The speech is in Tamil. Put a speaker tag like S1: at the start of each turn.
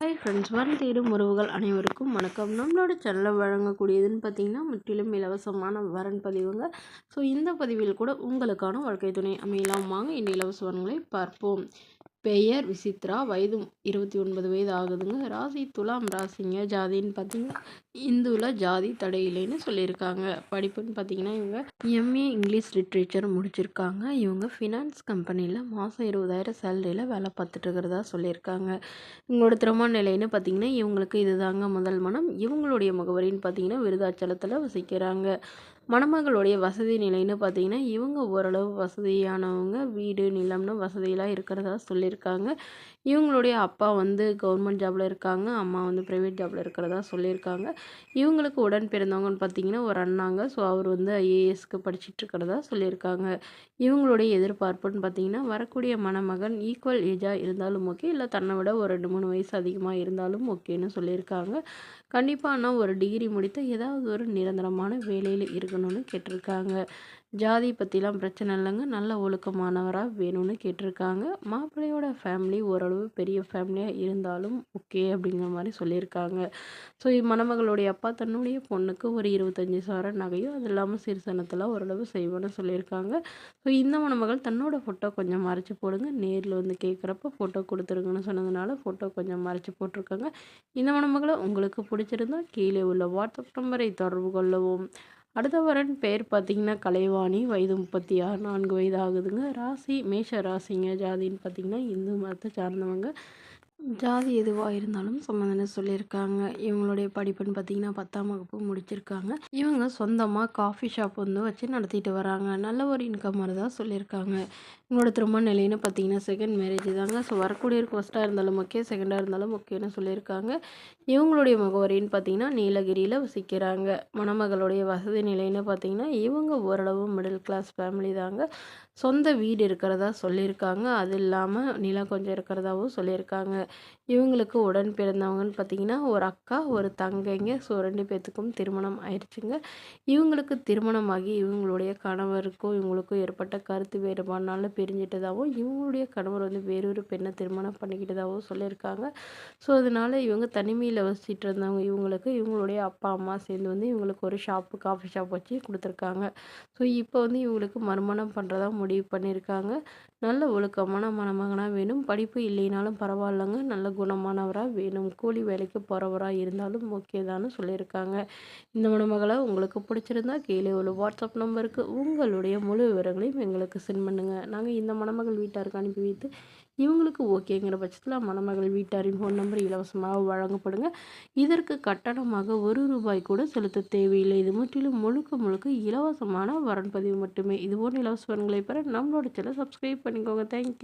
S1: ஹாய் ஃப்ரெண்ட்ஸ், வரம் தேடும் உறவுகள் அனைவருக்கும் வணக்கம். நம்மளோட சேனலில் வழங்கக்கூடியதுன்னு பார்த்தீங்கன்னா முற்றிலும் இலவசமான வரன் பதிவுங்க. ஸோ இந்த பதிவில் கூட உங்களுக்கான வாழ்க்கை துணை அமையலாம். வாங்க இந்த இலவச வரன்களை பார்ப்போம். பெயர் விசித்ரா, வயது 29 வயது ஆகுதுங்க. ராசி துலாம் ராசிங்க. ஜாதின்னு பார்த்தீங்கன்னா இந்துவில் ஜாதி தடை இல்லைன்னு சொல்லியிருக்காங்க. படிப்புன்னு பார்த்தீங்கன்னா இவங்க எம்ஏ இங்கிலீஷ் லிட்ரேச்சர் முடிச்சிருக்காங்க. இவங்க ஃபினான்ஸ் கம்பெனியில் மாதம் 20,000 சேலரியில் வேலை பார்த்துட்டு இருக்கிறதா சொல்லியிருக்காங்க. இவங்களோட திருமண நிலைன்னு பார்த்தீங்கன்னா இவங்களுக்கு இதுதாங்க முதல் மனம். இவங்களுடைய முகவரின்னு பார்த்தீங்கன்னா விருதாச்சலத்தில் வசிக்கிறாங்க. மணமகளுடைய வசதி நிலைன்னு பார்த்தீங்கன்னா இவங்க ஓரளவு வசதியானவங்க. வீடு நிலம்னு வசதியெல்லாம் இருக்கிறதா சொல்லியிருக்காங்க. இவங்களுடைய அப்பா கவர்மெண்ட் ஜாபில் இருக்காங்க. அம்மா ப்ரைவேட் ஜாபில் இருக்கிறதா சொல்லியிருக்காங்க. இவங்களுக்கு உடன் பிறந்தவங்கன்னு பார்த்தீங்கன்னா ஒரு அண்ணாங்க. ஸோ அவர் ஐஏஎஸ்க்கு படிச்சுட்டு இருக்கிறதா சொல்லியிருக்காங்க. இவங்களுடைய எதிர்பார்ப்புன்னு பார்த்தீங்கன்னா வரக்கூடிய மணமகன் ஈக்குவல் ஏஜாக இருந்தாலும் ஓகே, இல்லை தன்னை விட ஒரு 2-3 வயசு அதிகமாக இருந்தாலும் ஓகேன்னு சொல்லியிருக்காங்க. கண்டிப்பாக ஒரு டிகிரி முடித்த ஏதாவது ஒரு நிரந்தரமான வேலையில் இருக்கணும்னு கேட்டிருக்காங்க. ஜாதி பற்றிலாம் பிரச்சனை இல்லைங்க. நல்ல ஒழுக்கமானவராக வேணும்னு கேட்டிருக்காங்க. மாப்பிள்ளையோட ஃபேமிலி ஓரளவு பெரிய ஃபேமிலியாக இருந்தாலும் ஓகே அப்படிங்கிற மாதிரி சொல்லியிருக்காங்க. ஸோ மணமகளுடைய அப்பா தன்னுடைய பொண்ணுக்கு ஒரு 25,000 நகையும் அது இல்லாமல் சீர்சனத்தில் ஓரளவு செய்வோன்னு சொல்லியிருக்காங்க. ஸோ இந்த மணமகள் தன்னோட ஃபோட்டோ கொஞ்சம் மறைச்சி போடுங்க, நேரில் கேட்குறப்ப ஃபோட்டோ கொடுத்துருங்கன்னு சொன்னதுனால ஃபோட்டோ கொஞ்சம் மறைச்சி போட்டிருக்காங்க. இந்த மணமகளை உங்களுக்கு பிடிச்சிருந்தா கீழே உள்ள வாட்ஸ்அப் நம்பரை தொடர்பு கொள்ளவும். அடுத்த வரன் பேர் பார்த்தீங்கன்னா கலைவாணி, வயது 36, 4 வயது ஆகுதுங்க. ராசி மேஷ ராசிங்க. ஜாதின்னு பார்த்தீங்கன்னா இந்து மதத்தை சார்ந்தவங்க. ஜாதி எதுவாக இருந்தாலும் சம்மந்தம்னு சொல்லியிருக்காங்க. இவங்களுடைய படிப்புன்னு பார்த்தீங்கன்னா 10ஆம் வகுப்பு முடிச்சிருக்காங்க. இவங்க சொந்தமாக காஃபி ஷாப் வச்சு நடத்திட்டு வராங்க. நல்ல ஒரு இன்கம் வரதா சொல்லியிருக்காங்க. இவங்களோட திருமண நிலைன்னு பார்த்தீங்கன்னா செகண்ட் மேரேஜ் தாங்க. ஸோ வரக்கூடியவருக்கு ஃபஸ்ட்டாக இருந்தாலும் ஓகே, செகண்டாக இருந்தாலும் ஓகேன்னு சொல்லியிருக்காங்க. இவங்களுடைய முகவரின்னு பார்த்தீங்கன்னா நீலகிரியில் வசிக்கிறாங்க. மணமகளுடைய வசதி நிலைன்னு பார்த்தீங்கன்னா இவங்க ஓரளவு மிடில் கிளாஸ் ஃபேமிலி தாங்க. சொந்த வீடு இருக்கிறதா சொல்லியிருக்காங்க. அது இல்லாமல் நிலம் கொஞ்சம் இருக்கிறதாவும் சொல்லியிருக்காங்க. இவங்களுக்கு உடன் பிறந்தவங்கன்னு பார்த்தீங்கன்னா ஒரு அக்கா, ஒரு தங்கைங்க. ஸோ 2 பேர்த்துக்கும் திருமணம் ஆயிடுச்சுங்க. இவங்களுக்கு திருமணமாகி இவங்களுடைய கணவருக்கும் இவங்களுக்கும் ஏற்பட்ட கருத்து வேறுபாடுனால பிரிஞ்சிட்டதாகவும், இவங்களுடைய கணவர் வேறொரு பெண்ணை திருமணம் பண்ணிக்கிட்டதாகவும் சொல்லியிருக்காங்க. ஸோ அதனால் இவங்க தனிமையில் வசிச்சுட்டு இருந்தவங்க இவங்களுக்கு இவங்களுடைய அப்பா அம்மா சேர்ந்து இவங்களுக்கு ஒரு காஃபி ஷாப் வச்சு கொடுத்துருக்காங்க. ஸோ இப்போ இவங்களுக்கு மறுமணம் பண்ணுறதா முடிவு பண்ணியிருக்காங்க. நல்ல ஒழுக்கமான மணமகனாக வேணும். படிப்பு இல்லைனாலும் பரவாயில்லைங்க. நல்ல குணமானவராக வேணும். கூலி வேலைக்கு போகிறவராக இருந்தாலும் ஓகே தான்னு சொல்லியிருக்காங்க. இந்த மணமகளை உங்களுக்கு பிடிச்சிருந்தா கீழே உள்ள வாட்ஸ்அப் நம்பருக்கு உங்களுடைய முழு விவரங்களையும் எங்களுக்கு சென்ட் பண்ணுங்கள். நாங்கள் இந்த மணமகள் வீட்டாருக்கு அனுப்பி வைத்து இவங்களுக்கு ஓகேங்கிற பட்சத்தில் மணமகள் வீட்டாரின் ஃபோன் நம்பர் இலவசமாக வழங்கப்படுங்க. இதற்கு கட்டணமாக ₹1 கூட செலுத்த தேவையில்லை. இது முற்றிலும் முழுக்க முழுக்க இலவசமான வரன் பதிவு மட்டுமே. இதுபோன்ற இலவச வரன்களை பெற நம்மளோட சேனலை சப்ஸ்கிரைப் பண்ணிக்கோங்க. தேங்க்யூ.